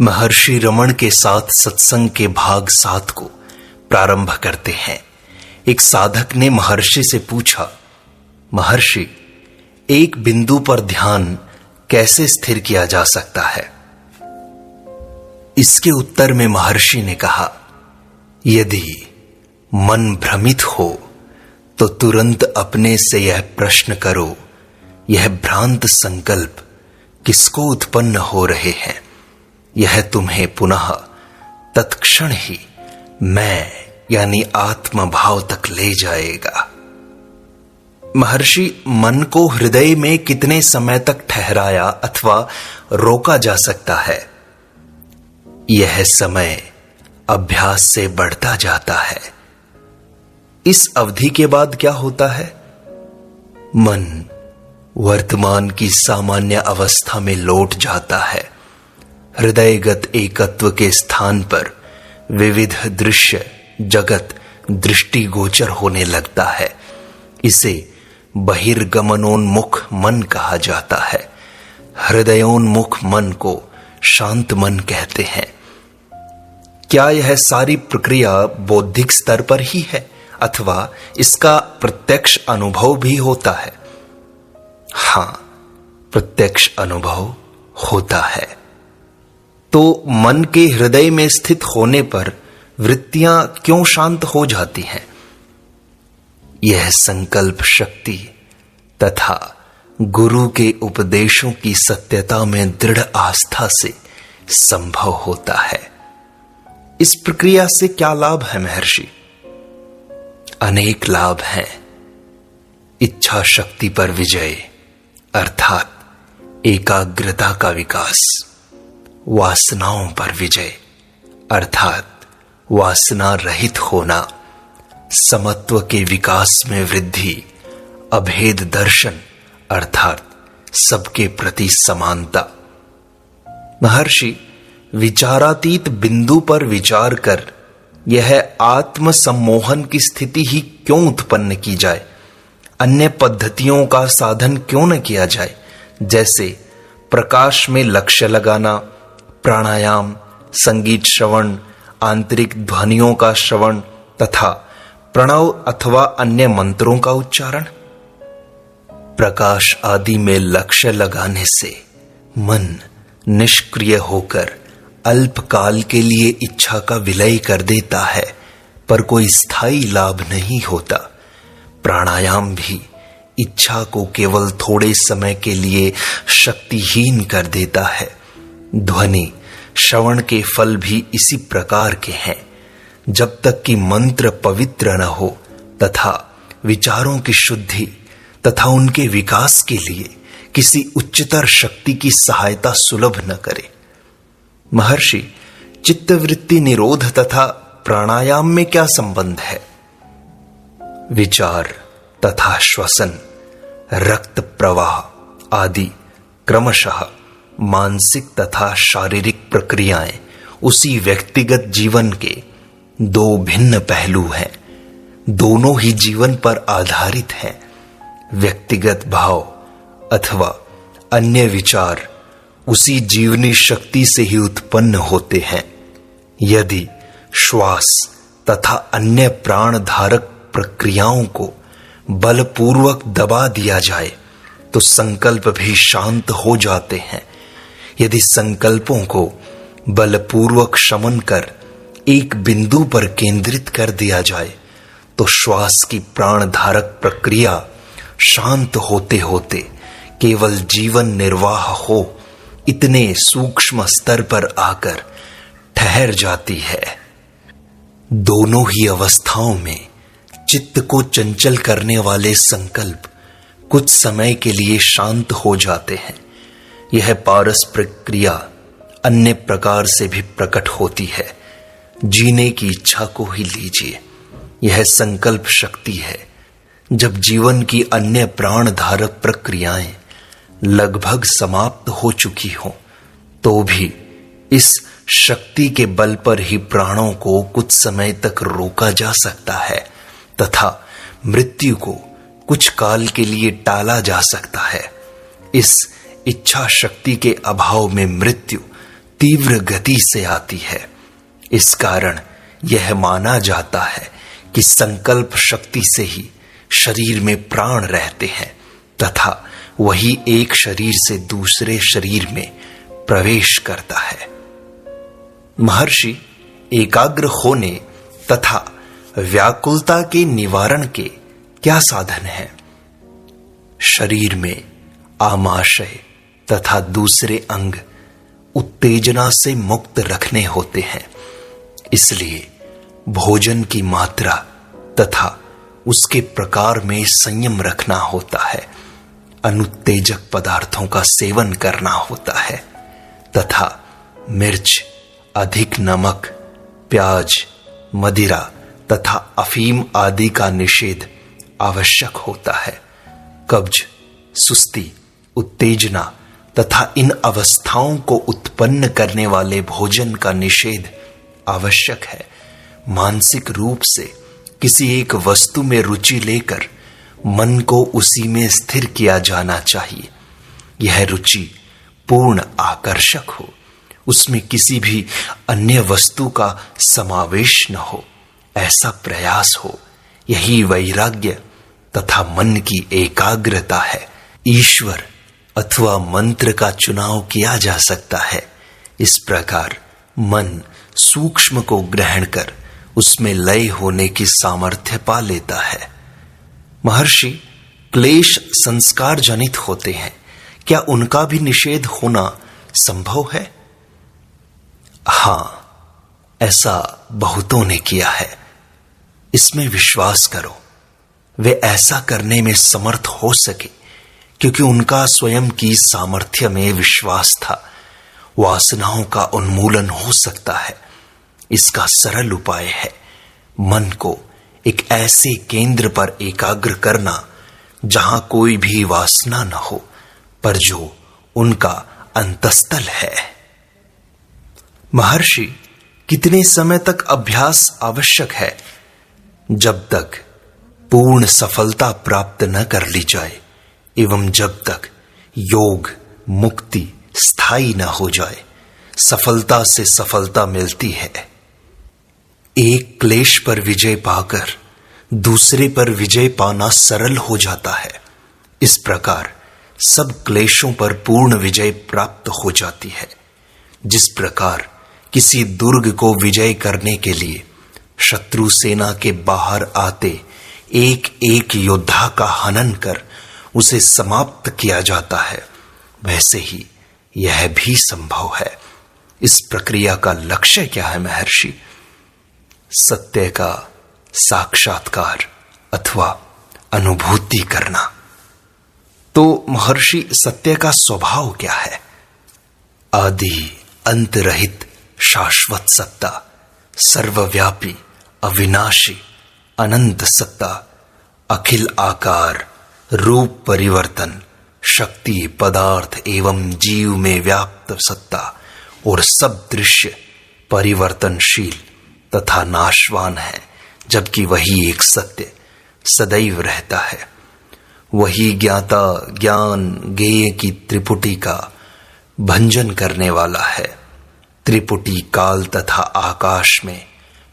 महर्षि रमण के साथ सत्संग के भाग 7 को प्रारंभ करते हैं। एक साधक ने महर्षि से पूछा, महर्षि, एक बिंदु पर ध्यान कैसे स्थिर किया जा सकता है? इसके उत्तर में महर्षि ने कहा, यदि मन भ्रमित हो तो तुरंत अपने से यह प्रश्न करो, यह भ्रांत संकल्प किसको उत्पन्न हो रहे हैं? यह तुम्हें पुनः तत्क्षण ही मैं यानी आत्म भाव तक ले जाएगा। महर्षि, मन को हृदय में कितने समय तक ठहराया अथवा रोका जा सकता है? यह समय अभ्यास से बढ़ता जाता है। इस अवधि के बाद क्या होता है? मन वर्तमान की सामान्य अवस्था में लौट जाता है। हृदयगत एकत्व के स्थान पर विविध दृश्य जगत दृष्टिगोचर होने लगता है। इसे बहिर्गमनोन्मुख मन कहा जाता है। हृदयोन्मुख मन को शांत मन कहते हैं। क्या यह सारी प्रक्रिया बौद्धिक स्तर पर ही है अथवा इसका प्रत्यक्ष अनुभव भी होता है? हां, प्रत्यक्ष अनुभव होता है। तो मन के हृदय में स्थित होने पर वृत्तियां क्यों शांत हो जाती हैं? यह संकल्प शक्ति तथा गुरु के उपदेशों की सत्यता में दृढ़ आस्था से संभव होता है। इस प्रक्रिया से क्या लाभ है महर्षि? अनेक लाभ हैं। इच्छा शक्ति पर विजय अर्थात एकाग्रता का विकास, वासनाओं पर विजय अर्थात वासना रहित होना, समत्व के विकास में वृद्धि, अभेद दर्शन अर्थात सबके प्रति समानता। महर्षि, विचारातीत बिंदु पर विचार कर यह आत्म सम्मोहन की स्थिति ही क्यों उत्पन्न की जाए? अन्य पद्धतियों का साधन क्यों न किया जाए? जैसे प्रकाश में लक्ष्य लगाना, प्राणायाम, संगीत श्रवण, आंतरिक ध्वनियों का श्रवण तथा प्रणव अथवा अन्य मंत्रों का उच्चारण। प्रकाश आदि में लक्ष्य लगाने से मन निष्क्रिय होकर अल्पकाल के लिए इच्छा का विलय कर देता है, पर कोई स्थायी लाभ नहीं होता। प्राणायाम भी इच्छा को केवल थोड़े समय के लिए शक्तिहीन कर देता है। ध्वनि श्रवण के फल भी इसी प्रकार के हैं। जब तक कि मंत्र पवित्र न हो तथा विचारों की शुद्धि तथा उनके विकास के लिए किसी उच्चतर शक्ति की सहायता सुलभ न करे। महर्षि, चित्तवृत्ति निरोध तथा प्राणायाम में क्या संबंध है? विचार तथा श्वसन, रक्त प्रवाह आदि क्रमशः मानसिक तथा शारीरिक प्रक्रियाएं उसी व्यक्तिगत जीवन के दो भिन्न पहलू हैं। दोनों ही जीवन पर आधारित हैं। व्यक्तिगत भाव अथवा अन्य विचार उसी जीवनी शक्ति से ही उत्पन्न होते हैं। यदि श्वास तथा अन्य प्राण धारक प्रक्रियाओं को बलपूर्वक दबा दिया जाए तो संकल्प भी शांत हो जाते हैं। यदि संकल्पों को बलपूर्वक शमन कर एक बिंदु पर केंद्रित कर दिया जाए तो श्वास की प्राण धारक प्रक्रिया शांत होते होते केवल जीवन निर्वाह हो इतने सूक्ष्म स्तर पर आकर ठहर जाती है। दोनों ही अवस्थाओं में चित्त को चंचल करने वाले संकल्प कुछ समय के लिए शांत हो जाते हैं। यह पारस्परिक क्रिया अन्य प्रकार से भी प्रकट होती है। जीने की इच्छा को ही लीजिए। यह संकल्प शक्ति है। जब जीवन की अन्य प्राण धारक प्रक्रियाएं लगभग समाप्त हो चुकी हों तो भी इस शक्ति के बल पर ही प्राणों को कुछ समय तक रोका जा सकता है तथा मृत्यु को कुछ काल के लिए टाला जा सकता है। इस इच्छा शक्ति के अभाव में मृत्यु तीव्र गति से आती है। इस कारण यह माना जाता है कि संकल्प शक्ति से ही शरीर में प्राण रहते हैं तथा वही एक शरीर से दूसरे शरीर में प्रवेश करता है। महर्षि एकाग्र होने तथा व्याकुलता के निवारण के क्या साधन हैं? शरीर में आमाशय तथा दूसरे अंग उत्तेजना से मुक्त रखने होते हैं, इसलिए भोजन की मात्रा तथा उसके प्रकार में संयम रखना होता है। अनुत्तेजक पदार्थों का सेवन करना होता है तथा मिर्च, अधिक नमक, प्याज, मदिरा तथा अफीम आदि का निषेध आवश्यक होता है। कब्ज, सुस्ती, उत्तेजना तथा इन अवस्थाओं को उत्पन्न करने वाले भोजन का निषेध आवश्यक है। मानसिक रूप से किसी एक वस्तु में रुचि लेकर मन को उसी में स्थिर किया जाना चाहिए। यह रुचि पूर्ण आकर्षक हो, उसमें किसी भी अन्य वस्तु का समावेश न हो, ऐसा प्रयास हो। यही वैराग्य तथा मन की एकाग्रता है। ईश्वर अथवा मंत्र का चुनाव किया जा सकता है। इस प्रकार मन सूक्ष्म को ग्रहण कर उसमें लय होने की सामर्थ्य पा लेता है। महर्षि, क्लेश संस्कार जनित होते हैं, क्या उनका भी निषेध होना संभव है? हां, ऐसा बहुतों ने किया है। इसमें विश्वास करो, वे ऐसा करने में समर्थ हो सके क्योंकि उनका स्वयं की सामर्थ्य में विश्वास था। वासनाओं का उन्मूलन हो सकता है। इसका सरल उपाय है मन को एक ऐसे केंद्र पर एकाग्र करना जहां कोई भी वासना न हो, पर जो उनका अंतस्थल है। महर्षि, कितने समय तक अभ्यास आवश्यक है? जब तक पूर्ण सफलता प्राप्त न कर ली जाए एवं जब तक योग मुक्ति स्थायी न हो जाए। सफलता से सफलता मिलती है। एक क्लेश पर विजय पाकर दूसरे पर विजय पाना सरल हो जाता है। इस प्रकार सब क्लेशों पर पूर्ण विजय प्राप्त हो जाती है। जिस प्रकार किसी दुर्ग को विजय करने के लिए शत्रु सेना के बाहर आते एक एक योद्धा का हनन कर उसे समाप्त किया जाता है, वैसे ही यह भी संभव है। इस प्रक्रिया का लक्ष्य क्या है महर्षि? सत्य का साक्षात्कार अथवा अनुभूति करना। तो महर्षि, सत्य का स्वभाव क्या है? आदि अंत रहित शाश्वत सत्ता, सर्वव्यापी, अविनाशी, अनंत सत्ता, अखिल आकार, रूप परिवर्तन, शक्ति, पदार्थ एवं जीव में व्याप्त सत्ता और सब दृश्य परिवर्तनशील तथा नाशवान है, जबकि वही एक सत्य सदैव रहता है। वही ज्ञाता ज्ञान ज्ञेय की त्रिपुटी का भंजन करने वाला है। त्रिपुटी काल तथा आकाश में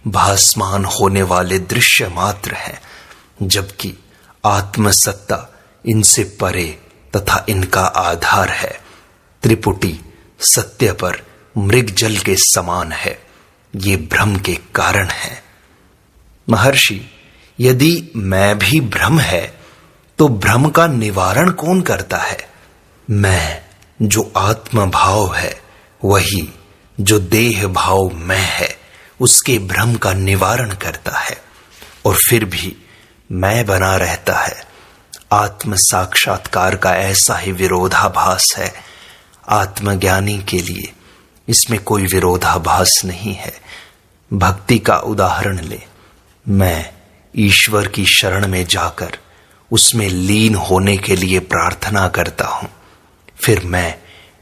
भासमान होने वाले दृश्य मात्र हैं, जबकि आत्मसत्ता इनसे परे तथा इनका आधार है। त्रिपुटी सत्य पर मृग जल के समान है। ये भ्रम के कारण है। महर्षि, यदि मैं भी भ्रम है तो भ्रम का निवारण कौन करता है? मैं जो आत्म भाव है, वही जो देह भाव मैं है, उसके भ्रम का निवारण करता है। और फिर भी मैं बना रहता है। आत्म साक्षात्कार का ऐसा ही विरोधाभास है। आत्मज्ञानी के लिए इसमें कोई विरोधाभास नहीं है। भक्ति का उदाहरण ले। मैं ईश्वर की शरण में जाकर उसमें लीन होने के लिए प्रार्थना करता हूं। फिर मैं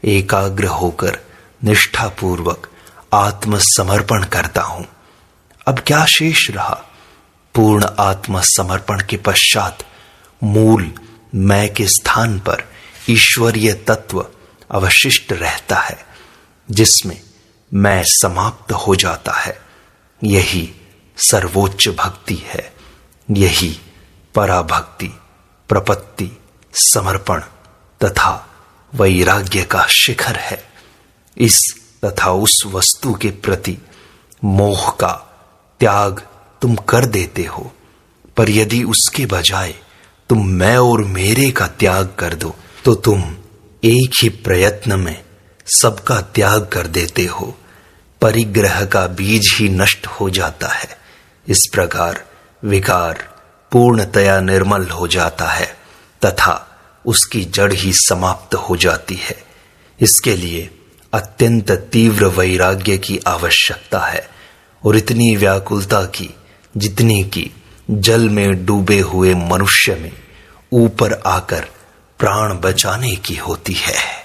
एकाग्र होकर निष्ठापूर्वक आत्मसमर्पण करता हूं। अब क्या शेष रहा? पूर्ण आत्मसमर्पण के पश्चात मूल मैं के स्थान पर ईश्वरीय तत्व अवशिष्ट रहता है, जिसमें मैं समाप्त हो जाता है। यही सर्वोच्च भक्ति है। यही पराभक्ति, प्रपत्ति, समर्पण तथा वैराग्य का शिखर है। इस तथा उस वस्तु के प्रति मोह का त्याग तुम कर देते हो, पर यदि उसके बजाय तुम मैं और मेरे का त्याग कर दो तो तुम एक ही प्रयत्न में सबका त्याग कर देते हो। परिग्रह का बीज ही नष्ट हो जाता है। इस प्रकार विकार पूर्णतया निर्मल हो जाता है तथा उसकी जड़ ही समाप्त हो जाती है। इसके लिए अत्यंत तीव्र वैराग्य की आवश्यकता है और इतनी व्याकुलता की जितनी की जल में डूबे हुए मनुष्य में ऊपर आकर प्राण बचाने की होती है।